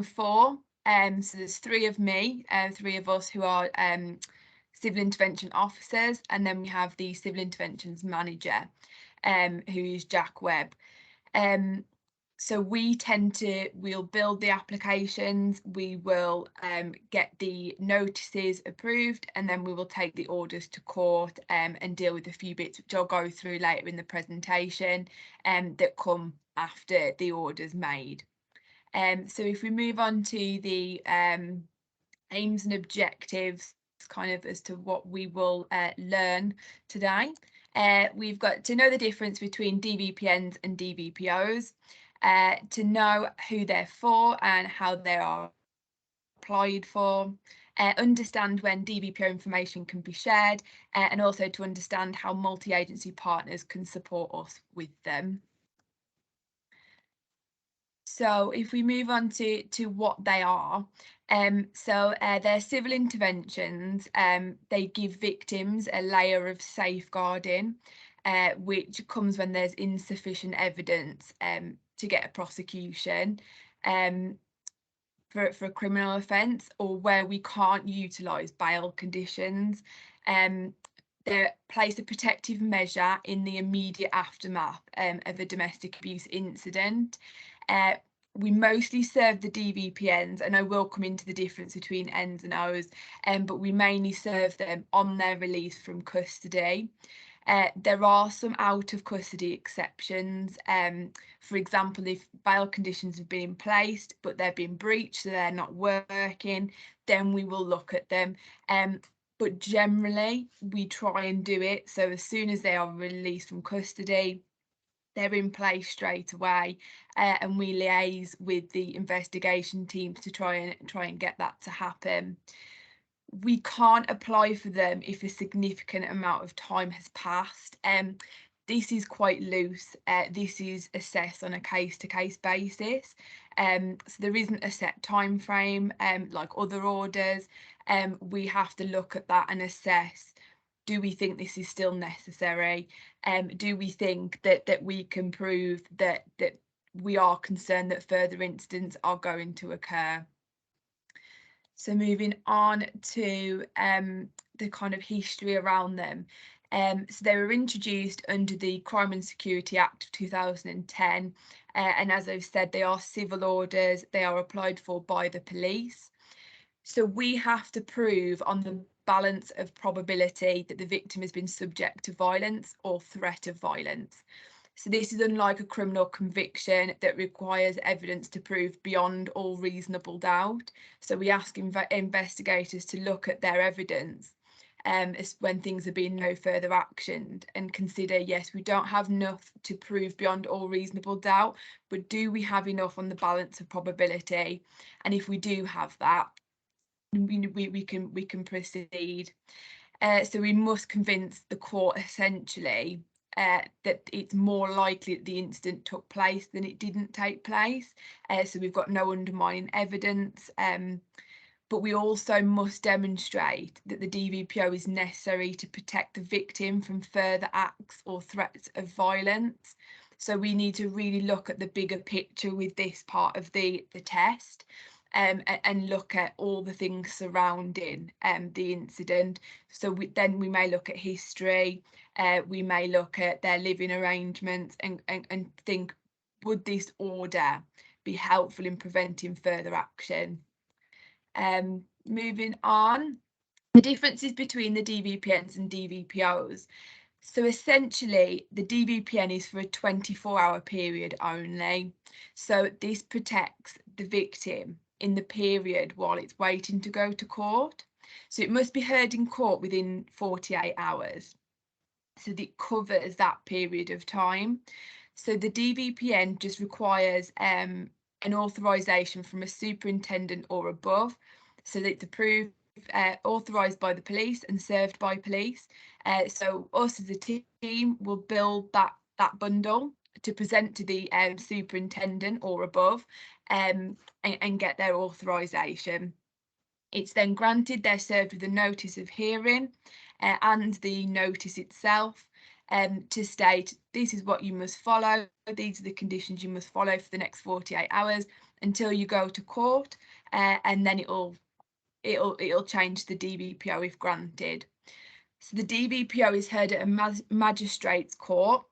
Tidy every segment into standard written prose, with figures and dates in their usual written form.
4. So there's 3 of me, 3 of us who are civil intervention officers, and then we have the civil interventions manager, who is Jack Webb. So we'll build the applications, we will get the notices approved, and then we will take the orders to court and deal with a few bits which I'll go through later in the presentation that come after the order's made. So if we move on to the aims and objectives, kind of as to what we will learn today. We've got to know the difference between DVPNs and DVPOs, to know who they're for and how they are applied for, understand when DVPO information can be shared, and also to understand how multi-agency partners can support us with them. So if we move on to what they are, they're civil interventions. They give victims a layer of safeguarding, which comes when there's insufficient evidence to get a prosecution for a criminal offence, or where we can't utilise bail conditions. They place a protective measure in the immediate aftermath of a domestic abuse incident. We mostly serve the DVPNs, and I will come into the difference between Ns and Os, but we mainly serve them on their release from custody. There are some out of custody exceptions. For example, if bail conditions have been in place but they're being breached, so they're not working, then we will look at them. But generally we try and do it so as soon as they are released from custody, they're in place straight away, and we liaise with the investigation teams to try and get that to happen. We can't apply for them if a significant amount of time has passed. This is quite loose. This is assessed on a case-to-case basis. So there isn't a set time frame like other orders. We have to look at that and assess, do we think this is still necessary? Do we think that we can prove that we are concerned that further incidents are going to occur? So moving on to the kind of history around them. So they were introduced under the Crime and Security Act of 2010, and as I've said, they are civil orders. They are applied for by the police. So we have to prove on the balance of probability that the victim has been subject to violence or threat of violence. So this is unlike a criminal conviction that requires evidence to prove beyond all reasonable doubt. So we ask investigators to look at their evidence when things are being no further actioned, and consider, yes, we don't have enough to prove beyond all reasonable doubt, but do we have enough on the balance of probability? And if we do have that, we can proceed. So we must convince the court essentially that it's more likely that the incident took place than it didn't take place. So we've got no undermining evidence, but we also must demonstrate that the DVPO is necessary to protect the victim from further acts or threats of violence. So we need to really look at the bigger picture with this part of the test. And look at all the things surrounding the incident. So we may look at history, we may look at their living arrangements and think, would this order be helpful in preventing further action? Moving on, the differences between the DVPNs and DVPOs. So essentially, the DVPN is for a 24-hour period only. So this protects the victim in the period while it's waiting to go to court. So it must be heard in court within 48 hours. So that covers that period of time. So the DVPN just requires an authorisation from a superintendent or above, so that it's approved, authorised by the police and served by police. So us as a team will build that bundle to present to the superintendent or above, and get their authorisation. It's then granted, they're served with a notice of hearing and the notice itself, to state this is what you must follow, these are the conditions you must follow for the next 48 hours, until you go to court, and then it'll change to the DVPO if granted. So the DVPO is heard at a magistrate's court,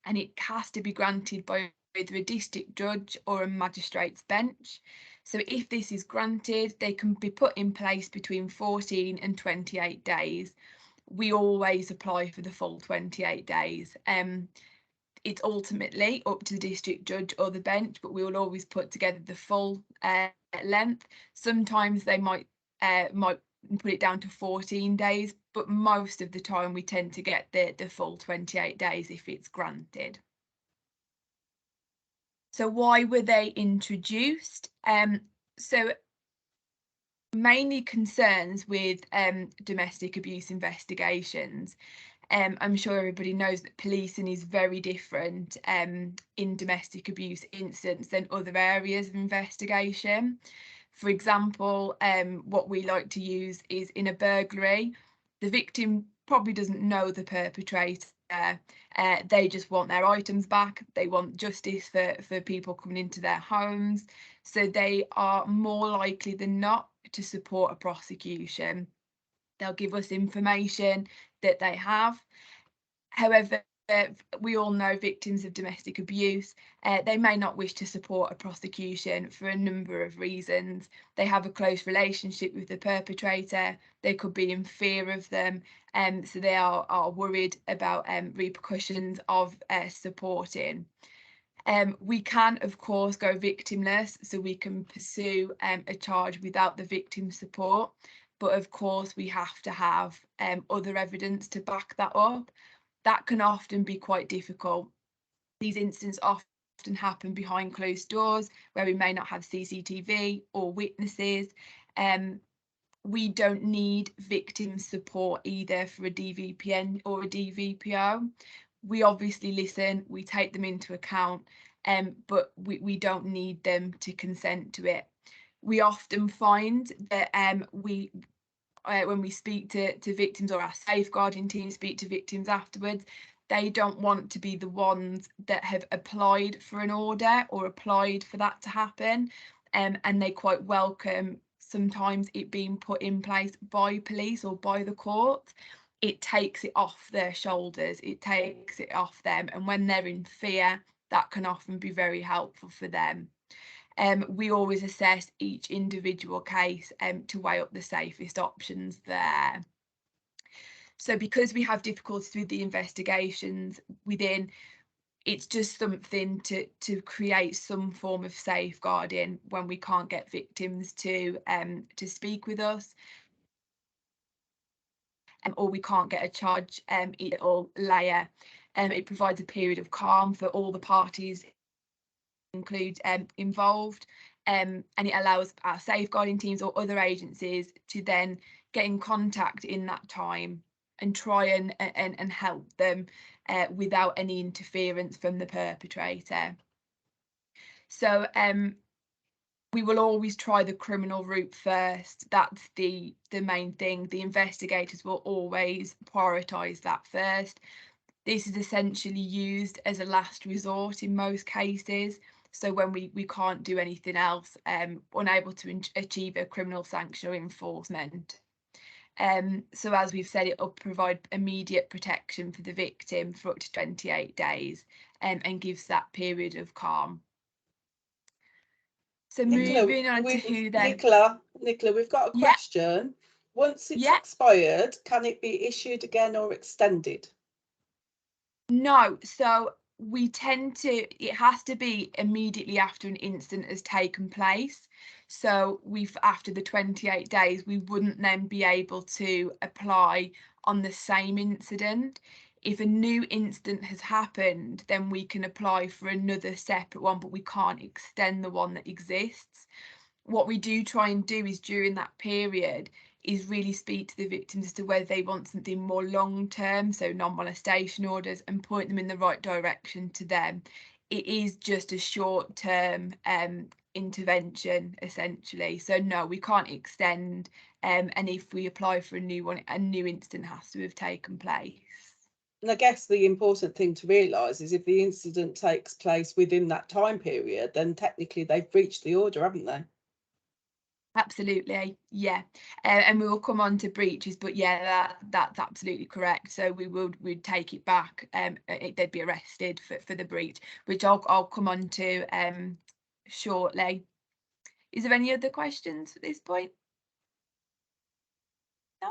and it has to be granted by either a district judge or a magistrate's bench. So if this is granted, they can be put in place between 14 and 28 days. We always apply for the full 28 days. It's ultimately up to the district judge or the bench, but we will always put together the full length. Sometimes they might put it down to 14 days, but most of the time we tend to get the full 28 days if it's granted. So why were they introduced? So mainly concerns with domestic abuse investigations. I'm sure everybody knows that policing is very different in domestic abuse incidents than other areas of investigation. For example, what we like to use is in a burglary, the victim probably doesn't know the perpetrator. They just want their items back. They want justice for people coming into their homes. So they are more likely than not to support a prosecution. They'll give us information that they have. However, we all know victims of domestic abuse, they may not wish to support a prosecution for a number of reasons. They have a close relationship with the perpetrator, they could be in fear of them, so they are worried about repercussions of supporting. We can, of course, go victimless, so we can pursue a charge without the victim's support, but of course we have to have other evidence to back that up. That can often be quite difficult. These incidents often happen behind closed doors where we may not have CCTV or witnesses. We don't need victim support either for a DVPN or a DVPO. We obviously listen, we take them into account, but we don't need them to consent to it. We often find that when we speak to victims, or our safeguarding team speak to victims afterwards, they don't want to be the ones that have applied for an order or applied for that to happen, and they quite welcome sometimes it being put in place by police or by the court. It takes it off their shoulders, it takes it off them, and when they're in fear, that can often be very helpful for them. We always assess each individual case to weigh up the safest options there. So because we have difficulties with the investigations within, it's just something to create some form of safeguarding when we can't get victims to speak with us, or we can't get a charge it'll layer. It provides a period of calm for all the parties involved, and it allows our safeguarding teams or other agencies to then get in contact in that time and try and help them without any interference from the perpetrator. So we will always try the criminal route first. That's the main thing. The investigators will always prioritise that first. This is essentially used as a last resort in most cases. So when we can't do anything else, unable to achieve a criminal sanction or enforcement. So as we've said, it will provide immediate protection for the victim for up to 28 days, and gives that period of calm. So moving on to who then... Nicola, we've got a question. Once it's expired, can it be issued again or extended? No, so we tend to, it has to be immediately after an incident has taken place. So after the 28 days, we wouldn't then be able to apply on the same incident. If a new incident has happened, then we can apply for another separate one, but we can't extend the one that exists. What we do try and do is during that period is really speak to the victims as to whether they want something more long-term, so non-molestation orders, and point them in the right direction to them. It is just a short-term intervention, essentially. So no, we can't extend, and if we apply for a new one, a new incident has to have taken place. And I guess the important thing to realise is if the incident takes place within that time period, then technically they've breached the order, haven't they? Absolutely, yeah. And we will come on to breaches, but yeah, that's absolutely correct. So we'd take it back. They'd be arrested for the breach, which I'll come on to shortly. Is there any other questions at this point? No?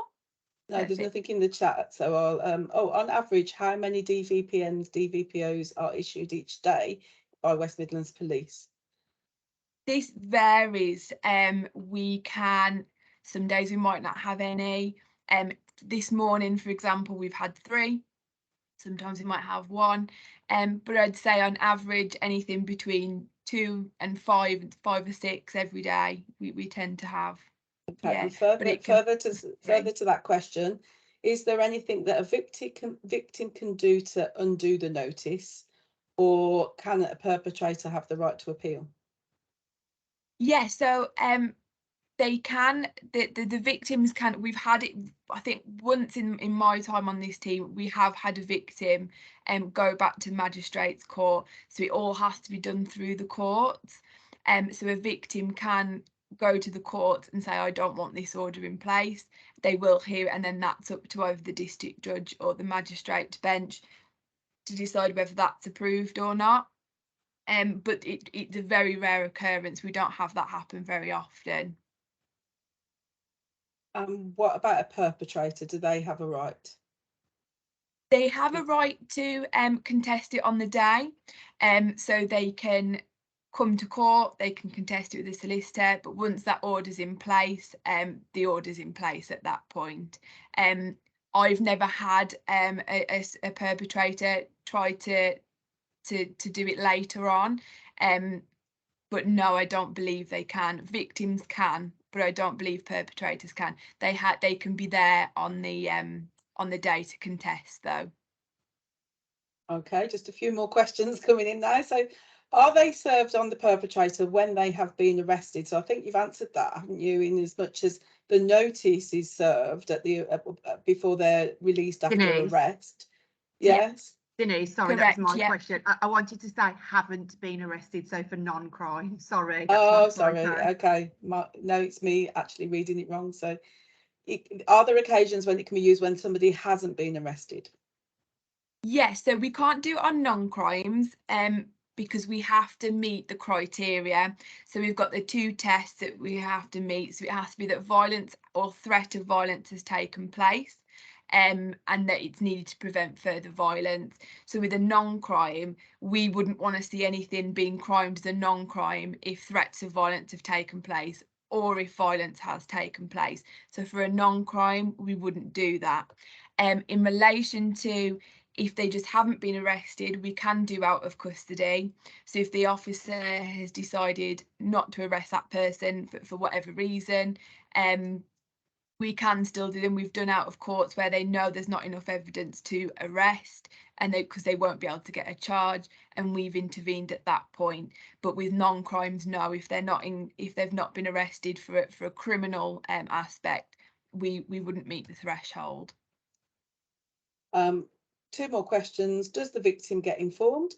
No, there's Perfect. nothing in the chat. So I'll, on average, how many DVPNs, DVPOs are issued each day by West Midlands Police? This varies. Some days we might not have any. This morning, for example, we've had 3. Sometimes we might have 1. But I'd say on average, anything between 2 and 5 or 6 every day we tend to have. Okay, Yeah, and but further to that question, is there anything that a victim can do to undo the notice, or can a perpetrator have the right to appeal? yeah, so they can, the victims can. We've had it, I think once in my time on this team, we have had a victim go back to magistrates court, so it all has to be done through the courts. So a victim can go to the court and say, I don't want this order in place. They will hear it, and then that's up to either the district judge or the magistrate bench to decide whether that's approved or not. But it's a very rare occurrence. We don't have that happen very often. What about a perpetrator? Do they have a right? They have a right to contest it on the day. So they can come to court, they can contest it with the solicitor, but once that order's in place, the order's in place at that point. I've never had a perpetrator try to do it later on. But no, I don't believe they can. Victims can, but I don't believe perpetrators can. They can be there on the day to contest, though. Okay, just a few more questions coming in now. So, are they served on the perpetrator when they have been arrested? So I think you've answered that, haven't you? In as much as the notice is served at the before they're released after Denise. arrest. Yeah. Yes. Denise, sorry, Correct, that was my yeah. question. I wanted to say haven't been arrested, so for non-crime. Sorry. Oh, sorry. Okay. No, it's me actually reading it wrong. So, are there occasions when it can be used when somebody hasn't been arrested? Yes, so we can't do it on non-crimes because we have to meet the criteria. So we've got the 2 tests that we have to meet. So it has to be that violence or threat of violence has taken place, and that it's needed to prevent further violence. So with a non-crime, we wouldn't want to see anything being crimed as a non-crime if threats of violence have taken place or if violence has taken place. So for a non-crime, we wouldn't do that. In relation to if they just haven't been arrested, we can do out of custody. So if the officer has decided not to arrest that person for whatever reason, we can still do them. We've done out of courts where they know there's not enough evidence to arrest, and because they won't be able to get a charge, and we've intervened at that point. But with non-crimes, no. If they've not been arrested for a criminal aspect, we wouldn't meet the threshold. 2 more questions. Does the victim get informed?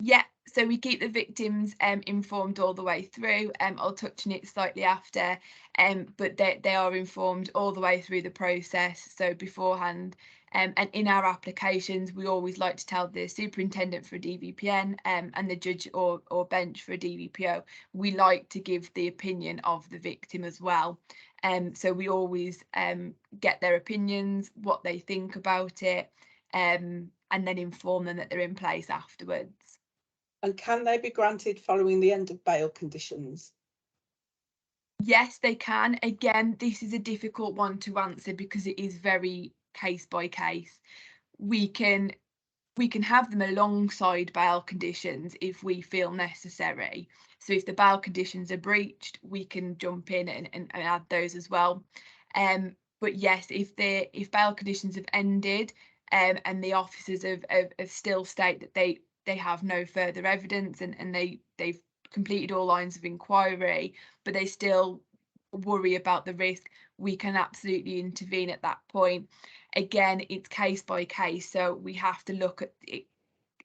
Yeah, so we keep the victims informed all the way through. I'll touch on it slightly after, but they are informed all the way through the process, so beforehand. And in our applications, we always like to tell the superintendent for a DVPN and the judge or bench for a DVPO, we like to give the opinion of the victim as well. So we always get their opinions, what they think about it, and then inform them that they're in place afterwards. And can they be granted following the end of bail conditions? Yes, they can. Again, this is a difficult one to answer because it is very case by case. We can have them alongside bail conditions if we feel necessary. So if the bail conditions are breached, we can jump in and add those as well. But yes, if bail conditions have ended and the officers have still state that they have no further evidence and they've completed all lines of inquiry, but they still worry about the risk, we can absolutely intervene at that point. again, it's case by case, so we have to look at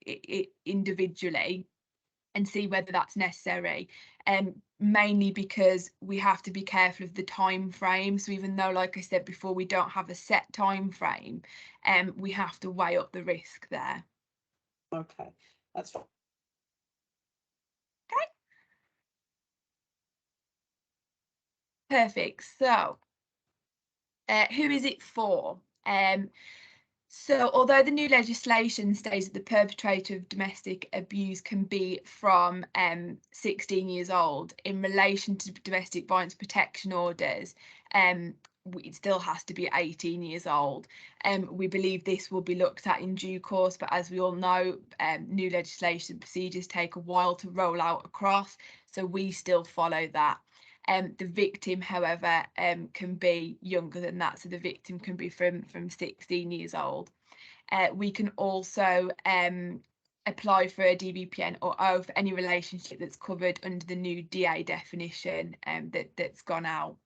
it individually and see whether that's necessary, mainly because we have to be careful of the time frame. So even though, like I said before, we don't have a set time frame, we have to weigh up the risk there. Okay, that's fine. Okay, perfect. So who is it for? So although the new legislation states that the perpetrator of domestic abuse can be from 16 years old, in relation to domestic violence protection orders, it still has to be 18 years old. We believe this will be looked at in due course, but as we all know, new legislation procedures take a while to roll out across, so we still follow that. The victim, however, can be younger than that, so the victim can be from 16 years old. We can also apply for a DVPN or O for any relationship that's covered under the new DA definition that's gone out.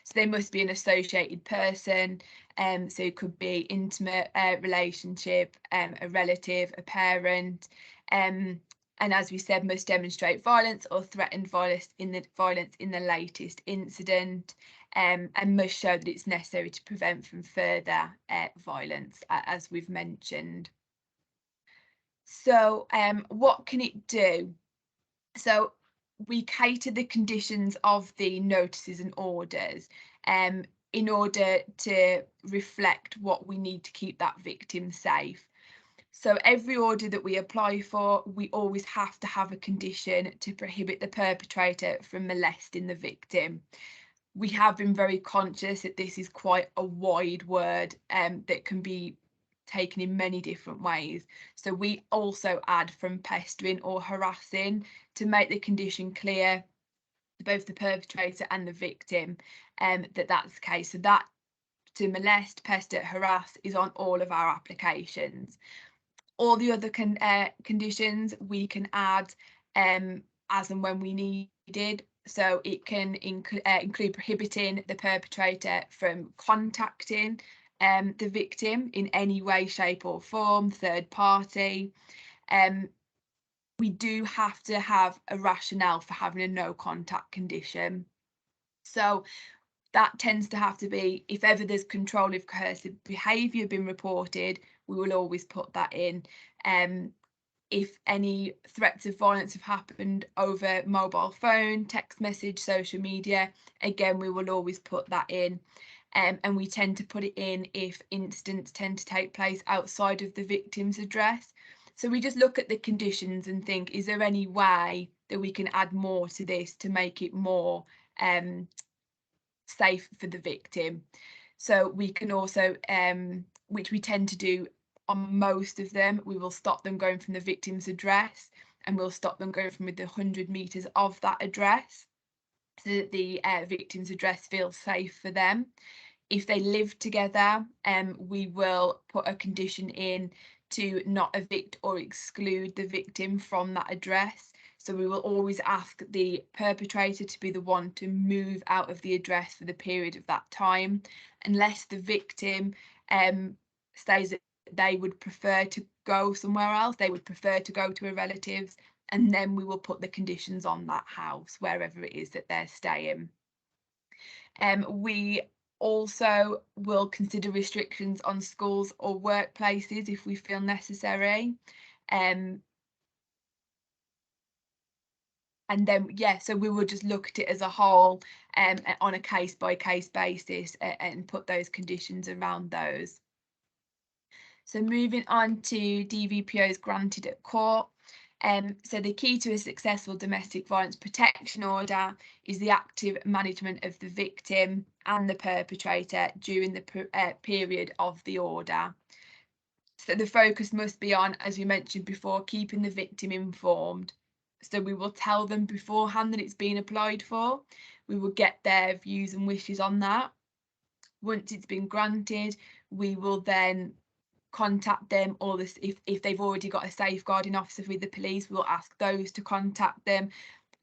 So they must be an associated person, so it could be intimate relationship, a relative, a parent, and as we said, must demonstrate violence or threatened violence in the latest incident, and must show that it's necessary to prevent from further violence, as we've mentioned. So what can it do? So we cater the conditions of the notices and orders in order to reflect what we need to keep that victim safe. So every order that we apply for, we always have to have a condition to prohibit the perpetrator from molesting the victim. We have been very conscious that this is quite a wide word that can be taken in many different ways. So we also add from pestering or harassing to make the condition clear to both the perpetrator and the victim that that's the case. So that to molest, pester, harass is on all of our applications. All the other conditions we can add as and when we needed. So it can include prohibiting the perpetrator from contacting the victim in any way, shape or form, third party. We do have to have a rationale for having a no contact condition. So that tends to have to be if ever there's controlling coercive behaviour been reported, we will always put that in. If any threats of violence have happened over mobile phone, text message, social media, again, we will always put that in. And we tend to put it in if incidents tend to take place outside of the victim's address. So we just look at the conditions and think, is there any way that we can add more to this to make it more safe for the victim? So we can also, which we tend to do on most of them, we will stop them going from the victim's address and we'll stop them going from within 100 metres of that address so that the victim's address feels safe for them. If they live together, we will put a condition in to not evict or exclude the victim from that address. So we will always ask the perpetrator to be the one to move out of the address for the period of that time, unless the victim says that they would prefer to go somewhere else, they would prefer to go to a relative's, and then we will put the conditions on that house, wherever it is that they're staying. We also will consider restrictions on schools or workplaces if we feel necessary. And then, yeah, so we will just look at it as a whole on a case-by-case basis and put those conditions around those. So moving on to DVPOs granted at court. So the key to a successful domestic violence protection order is the active management of the victim and the perpetrator during the period of the order. So the focus must be on, as we mentioned before, keeping the victim informed. So we will tell them beforehand that it's been applied for. We will get their views and wishes on that. Once it's been granted, we will then contact them, or this if they've already got a safeguarding officer with the police, we'll ask those to contact them,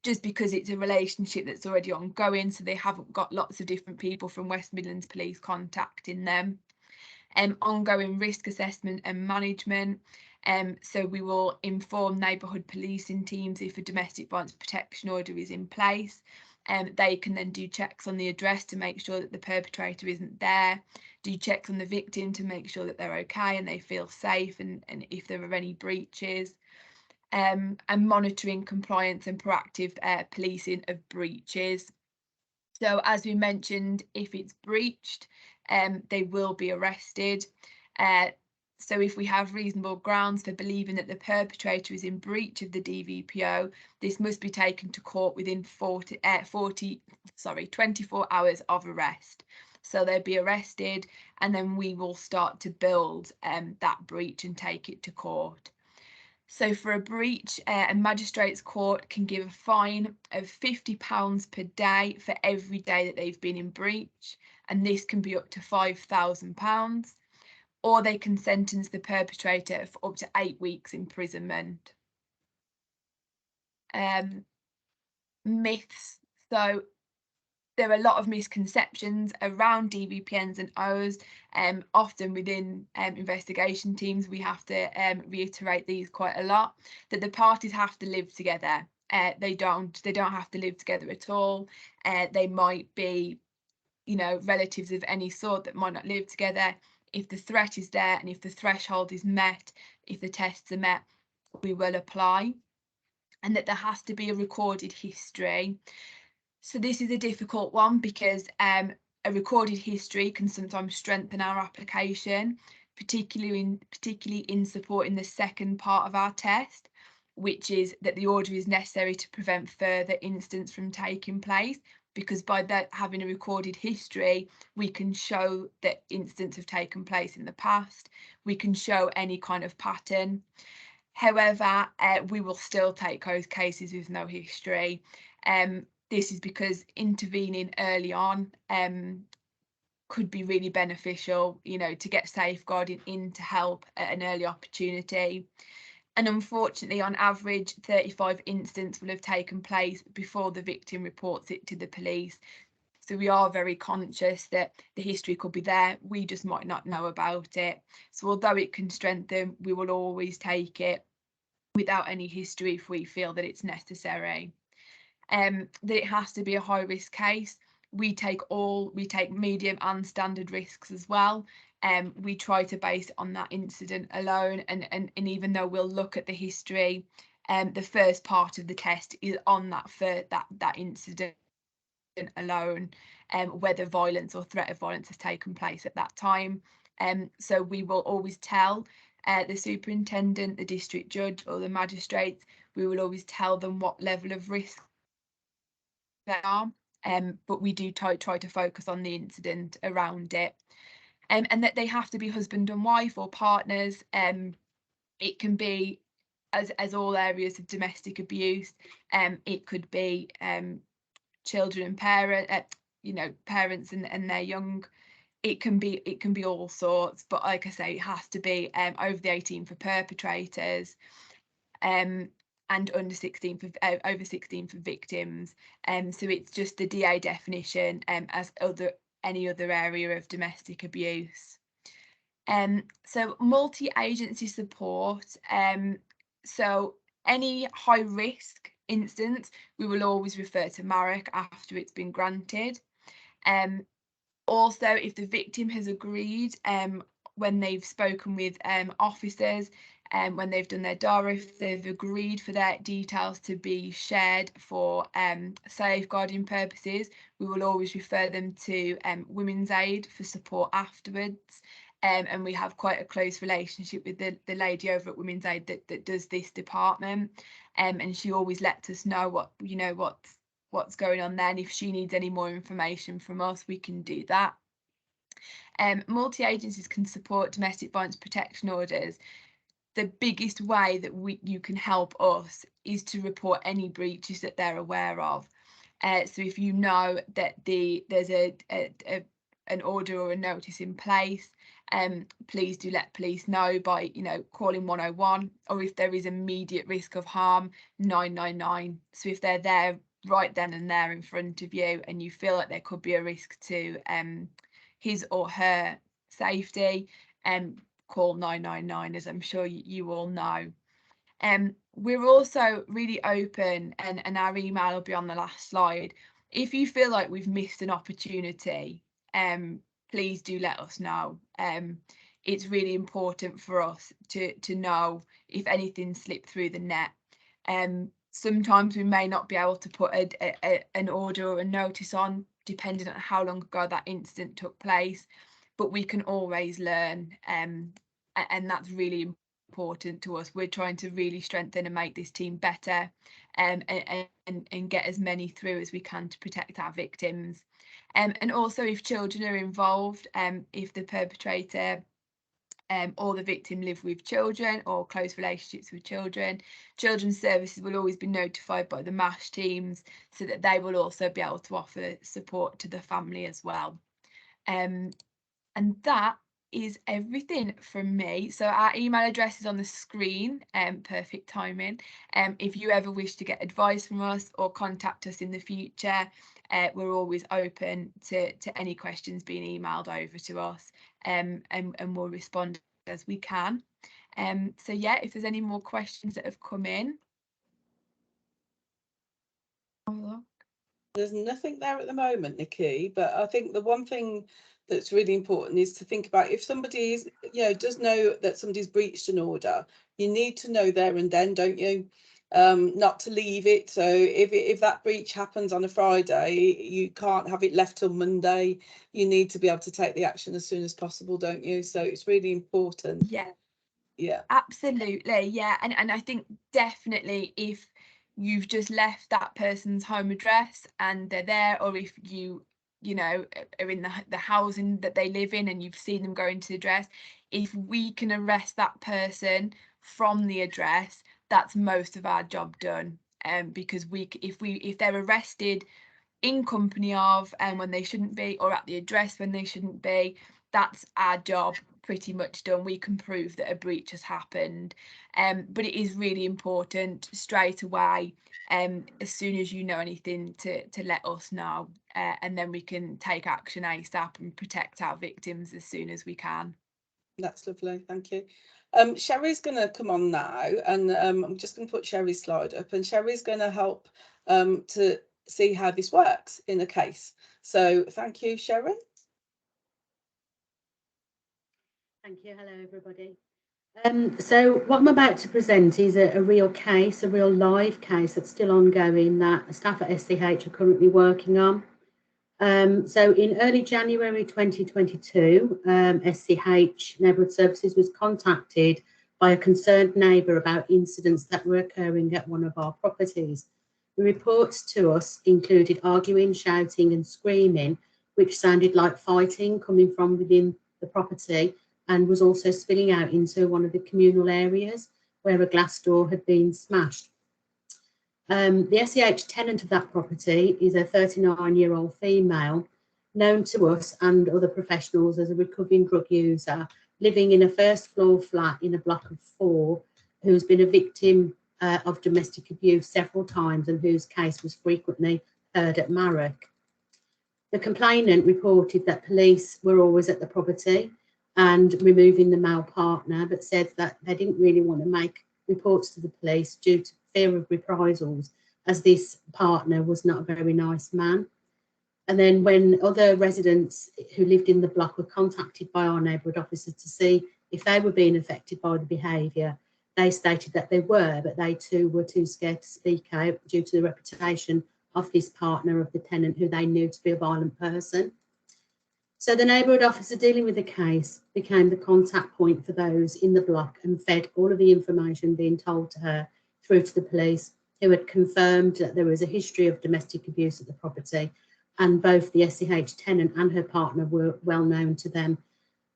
just because it's a relationship that's already ongoing, so they haven't got lots of different people from West Midlands Police contacting them. ongoing risk assessment and management. So we will inform neighbourhood policing teams if a domestic violence protection order is in place. They can then do checks on the address to make sure that the perpetrator isn't there, do checks on the victim to make sure that they're okay and they feel safe, and if there are any breaches, and monitoring compliance and proactive policing of breaches. So as we mentioned, if it's breached, they will be arrested. So if we have reasonable grounds for believing that the perpetrator is in breach of the DVPO, this must be taken to court within 24 hours of arrest. So they'll be arrested, and then we will start to build that breach and take it to court. So for a breach, a magistrate's court can give a fine of £50 per day for every day that they've been in breach, and this can be up to £5,000. Or they can sentence the perpetrator for up to 8 weeks imprisonment. Myths. So there are a lot of misconceptions around DVPNs and O's. Often within investigation teams, we have to reiterate these quite a lot, that the parties have to live together. They don't have to live together at all. They might be, relatives of any sort that might not live together. If the threat is there and if the threshold is met, if the tests are met, we will apply. And that there has to be a recorded history. So this is a difficult one because a recorded history can sometimes strengthen our application, particularly in supporting the second part of our test, which is that the order is necessary to prevent further incidents from taking place, because by that having a recorded history, we can show that incidents have taken place in the past. We can show any kind of pattern. However, we will still take those cases with no history. This is because intervening early on could be really beneficial, to get safeguarding in to help at an early opportunity. And unfortunately, on average, 35 incidents will have taken place before the victim reports it to the police. So we are very conscious that the history could be there, we just might not know about it. So although it can strengthen, we will always take it without any history if we feel that it's necessary. That it has to be a high risk case. We take medium and standard risks as well. We try to base it on that incident alone, and even though we'll look at the history, the first part of the test is on that incident alone, whether violence or threat of violence has taken place at that time. So we will always tell the superintendent, the district judge or the magistrates, we will always tell them what level of risk they are, but we do try to focus on the incident around it, and that they have to be husband and wife or partners. It can be, as all areas of domestic abuse, it could be children and parents and their young. It can be all sorts, but like I say, it has to be over the 18 for perpetrators, and under 16 for over 16 for victims. So it's just the DA definition as any other area of domestic abuse. So multi-agency support. So any high risk instance, we will always refer to MARAC after it's been granted. Also, if the victim has agreed when they've spoken with officers, when they've done their DARA, if they've agreed for their details to be shared for safeguarding purposes, we will always refer them to Women's Aid for support afterwards. And we have quite a close relationship with the lady over at Women's Aid that does this department, and she always lets us know what's going on there, and if she needs any more information from us, we can do that. Multi-agencies can support domestic violence protection orders. The biggest way that you can help us is to report any breaches that they're aware of. So if you know that there's an order or a notice in place, please do let police know by calling 101, or if there is immediate risk of harm, 999. So if they're there right then and there in front of you and you feel like there could be a risk to his or her safety, call 999, as I'm sure you all know. We're also really open, and our email will be on the last slide. If you feel like we've missed an opportunity, please do let us know. It's really important for us to know if anything slipped through the net. Sometimes we may not be able to put an order or a notice on, depending on how long ago that incident took place, but we can always learn, and that's really important to us. We're trying to really strengthen and make this team better, and get as many through as we can to protect our victims. And also, if children are involved, if the perpetrator or the victim live with children or close relationships with children, children's services will always be notified by the MASH teams, so that they will also be able to offer support to the family as well. And that is everything from me. So our email address is on the screen, perfect timing. If you ever wish to get advice from us or contact us in the future, we're always open to any questions being emailed over to us, and we'll respond as we can. So yeah, if there's any more questions that have come in. There's nothing there at the moment, Nikki, but I think the one thing that's really important is to think about, if somebody is, does know that somebody's breached an order, you need to know there and then, don't you? Not to leave it. So if that breach happens on a Friday, you can't have it left till Monday. You need to be able to take the action as soon as possible, don't you? So it's really important. Yeah, absolutely. Yeah, and I think definitely if you've just left that person's home address and they're there, or if you know are in the housing that they live in and you've seen them go into the address, if we can arrest that person from the address, that's most of our job done. Because if they're arrested in company of, and when they shouldn't be, or at the address when they shouldn't be, that's our job pretty much done. We can prove that a breach has happened. But it is really important straight away, as soon as you know anything, to let us know, and then we can take action ASAP and protect our victims as soon as we can. That's lovely, thank you. Sherry's going to come on now, and I'm just going to put Sherry's slide up, and Sherry's going to help to see how this works in a case. So thank you, Sherry. Thank you. Hello, everybody. So what I'm about to present is a real case, a real live case that's still ongoing, that staff at SCH are currently working on. So in early January 2022, SCH Neighbourhood Services was contacted by a concerned neighbour about incidents that were occurring at one of our properties. The reports to us included arguing, shouting and screaming, which sounded like fighting coming from within the property, and was also spilling out into one of the communal areas where a glass door had been smashed. The SCH tenant of that property is a 39-year-old female, known to us and other professionals as a recovering drug user, living in a first floor flat in a block of 4, who's been a victim of domestic abuse several times and whose case was frequently heard at Marrick. The complainant reported that police were always at the property and removing the male partner, but said that they didn't really want to make reports to the police due to fear of reprisals, as this partner was not a very nice man. And then when other residents who lived in the block were contacted by our neighbourhood officer to see if they were being affected by the behaviour, they stated that they were, but they too were too scared to speak out due to the reputation of this partner of the tenant, who they knew to be a violent person. So the neighbourhood officer dealing with the case became the contact point for those in the block and fed all of the information being told to her through to the police, who had confirmed that there was a history of domestic abuse at the property, and both the SCH tenant and her partner were well known to them,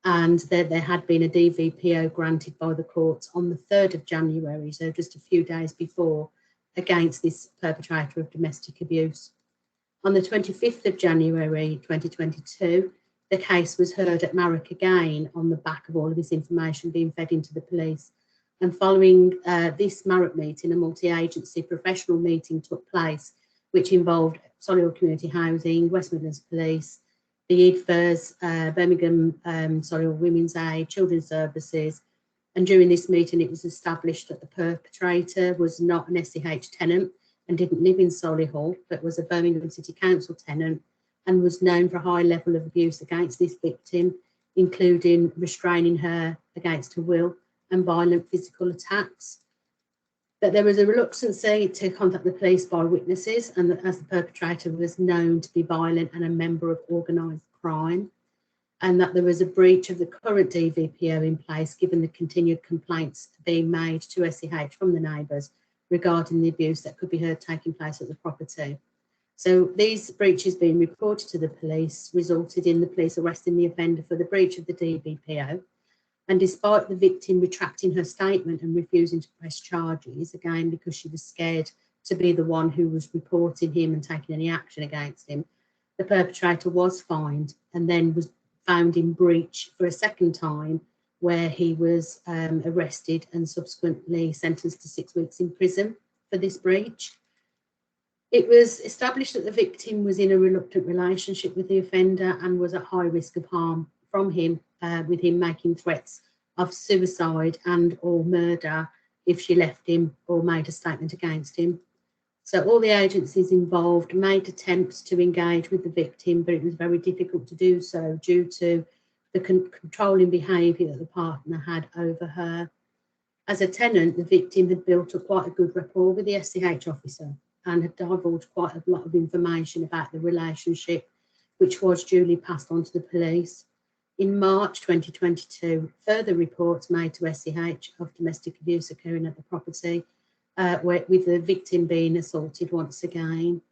and there had been a DVPO granted by the courts on the 3rd of January, so just a few days before, against this perpetrator of domestic abuse. On the 25th of January 2022, the case was heard at Marrick again on the back of all of this information being fed into the police. And following this Marrick meeting, a multi-agency professional meeting took place, which involved Solihull Community Housing, West Midlands Police, the IDFAs, Birmingham Solihull Women's Aid, Children's Services, and during this meeting it was established that the perpetrator was not an SCH tenant and didn't live in Solihull, but was a Birmingham City Council tenant and was known for a high level of abuse against this victim, including restraining her against her will and violent physical attacks. That there was a reluctance to contact the police by witnesses, and that as the perpetrator was known to be violent and a member of organised crime, and that there was a breach of the current DVPO in place given the continued complaints being made to SCH from the neighbours regarding the abuse that could be heard taking place at the property. So these breaches being reported to the police resulted in the police arresting the offender for the breach of the DVPO. And despite the victim retracting her statement and refusing to press charges, again because she was scared to be the one who was reporting him and taking any action against him, the perpetrator was fined and then was found in breach for a second time, where he was arrested and subsequently sentenced to 6 weeks in prison for this breach. It was established that the victim was in a reluctant relationship with the offender and was at high risk of harm from him, with him making threats of suicide and or murder if she left him or made a statement against him. So all the agencies involved made attempts to engage with the victim, but it was very difficult to do so due to the controlling behaviour that the partner had over her. As a tenant, the victim had built up quite a good rapport with the SCH officer and had divulged quite a lot of information about the relationship, which was duly passed on to the police. In March 2022, further reports made to SCH of domestic abuse occurring at the property, with the victim being assaulted once again.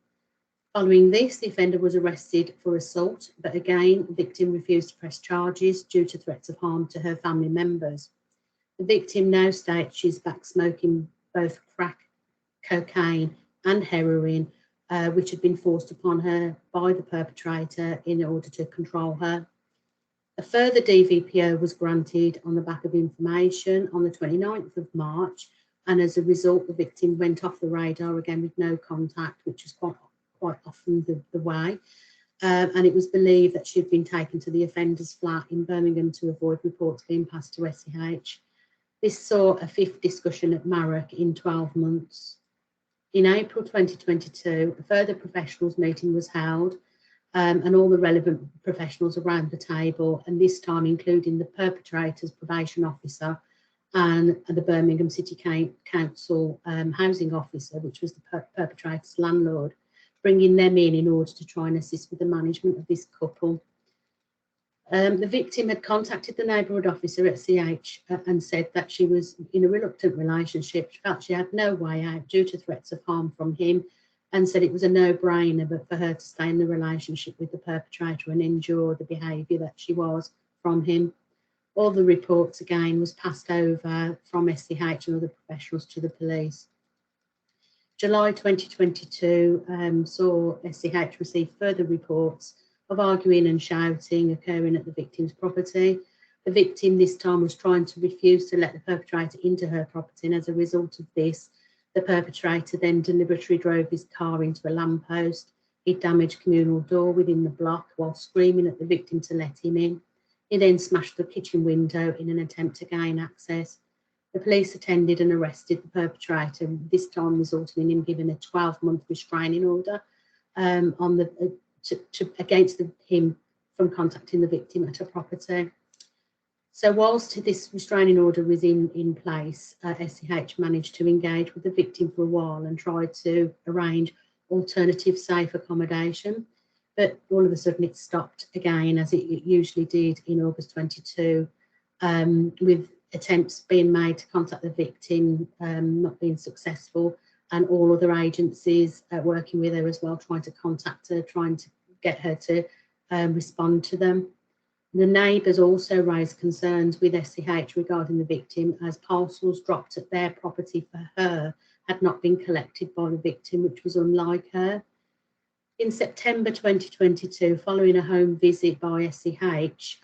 Following this, the offender was arrested for assault, but again, the victim refused to press charges due to threats of harm to her family members. The victim now states she's back smoking both crack, cocaine and heroin, which had been forced upon her by the perpetrator in order to control her. A further DVPO was granted on the back of information on the 29th of March, and as a result, the victim went off the radar again with no contact, which is quite often the way. And it was believed that she had been taken to the offender's flat in Birmingham to avoid reports being passed to SCH. This saw a 5th discussion at Marrock in 12 months. In April 2022, a further professionals meeting was held, and all the relevant professionals around the table, and this time including the perpetrator's probation officer and the Birmingham City Council housing officer, which was the perpetrator's landlord, bringing them in order to try and assist with the management of this couple. The victim had contacted the neighbourhood officer at CH and said that she was in a reluctant relationship. She felt she had no way out due to threats of harm from him, and said it was a no-brainer but for her to stay in the relationship with the perpetrator and endure the behaviour that she was from him. All the reports again was passed over from SCH and other professionals to the police. July 2022 saw SCH receive further reports of arguing and shouting occurring at the victim's property. The victim this time was trying to refuse to let the perpetrator into her property, and as a result of this, the perpetrator then deliberately drove his car into a lamppost. He damaged a communal door within the block while screaming at the victim to let him in. He then smashed the kitchen window in an attempt to gain access. The police attended and arrested the perpetrator, this time resulting in him given a 12-month restraining order against him from contacting the victim at a property. So whilst this restraining order was in place, SCH managed to engage with the victim for a while and tried to arrange alternative safe accommodation, but all of a sudden it stopped again, as it usually did in August 22, with attempts being made to contact the victim not being successful, and all other agencies working with her as well, trying to contact her, trying to get her to respond to them. The neighbours also raised concerns with SCH regarding the victim, as parcels dropped at their property for her had not been collected by the victim, which was unlike her. In September 2022, following a home visit by SCH,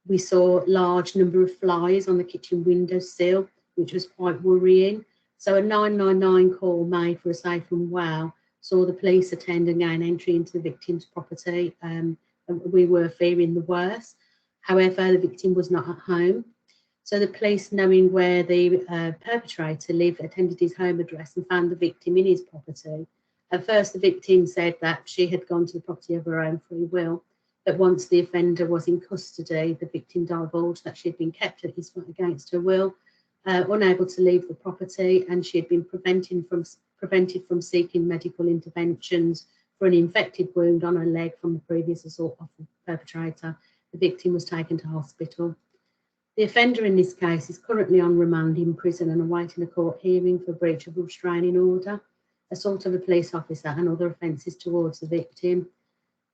we saw a large number of flies on the kitchen windowsill, which was quite worrying. So a 999 call made for a safe and well saw the police attend and gain entry into the victim's property, we were fearing the worst. However, the victim was not at home. So the police, knowing where the perpetrator lived, attended his home address and found the victim in his property. At first, the victim said that she had gone to the property of her own free will, but once the offender was in custody, the victim divulged that she had been kept at his flat against her will, unable to leave the property, and she had been prevented from seeking medical interventions for an infected wound on her leg from the previous assault of the perpetrator. The victim was taken to hospital. The offender in this case is currently on remand in prison and awaiting a court hearing for breach of restraining order, assault of a police officer and other offences towards the victim.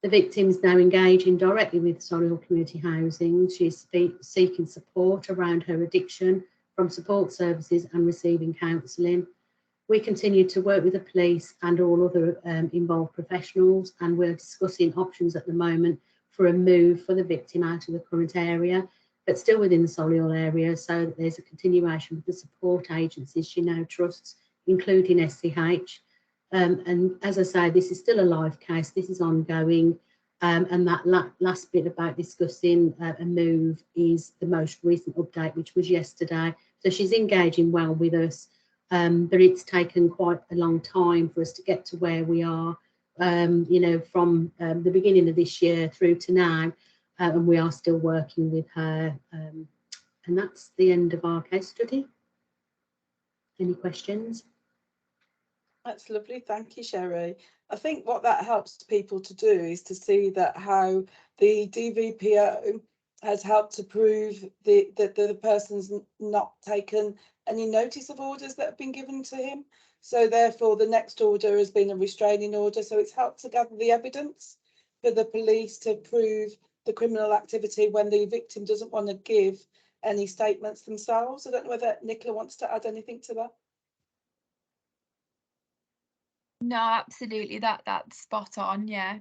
The victim is now engaging directly with Solihull Community Housing. She is seeking support around her addiction from support services and receiving counselling. We continue to work with the police and all other involved professionals, and we're discussing options at the moment for a move for the victim out of the current area, but still within the Solihull area, so that there's a continuation of the support agencies she now trusts, including SCH. And as I say, this is still a live case, this is ongoing, and that last bit about discussing a move is the most recent update, which was yesterday. So she's engaging well with us, but it's taken quite a long time for us to get to where we are, you know, from the beginning of this year through to now, and we are still working with her. And that's the end of our case study. Any questions? That's lovely, thank you, Sherry. I think what that helps people to do is to see that how the DVPO has helped to prove that the person's not taken any notice of orders that have been given to him. So therefore the next order has been a restraining order. So it's helped to gather the evidence for the police to prove the criminal activity when the victim doesn't want to give any statements themselves. I don't know whether Nicola wants to add anything to that. No, absolutely, that's spot on. Yeah.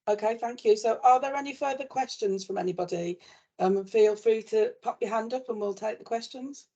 Okay, thank you. So are there any further questions from anybody? Feel free to pop your hand up and we'll take the questions.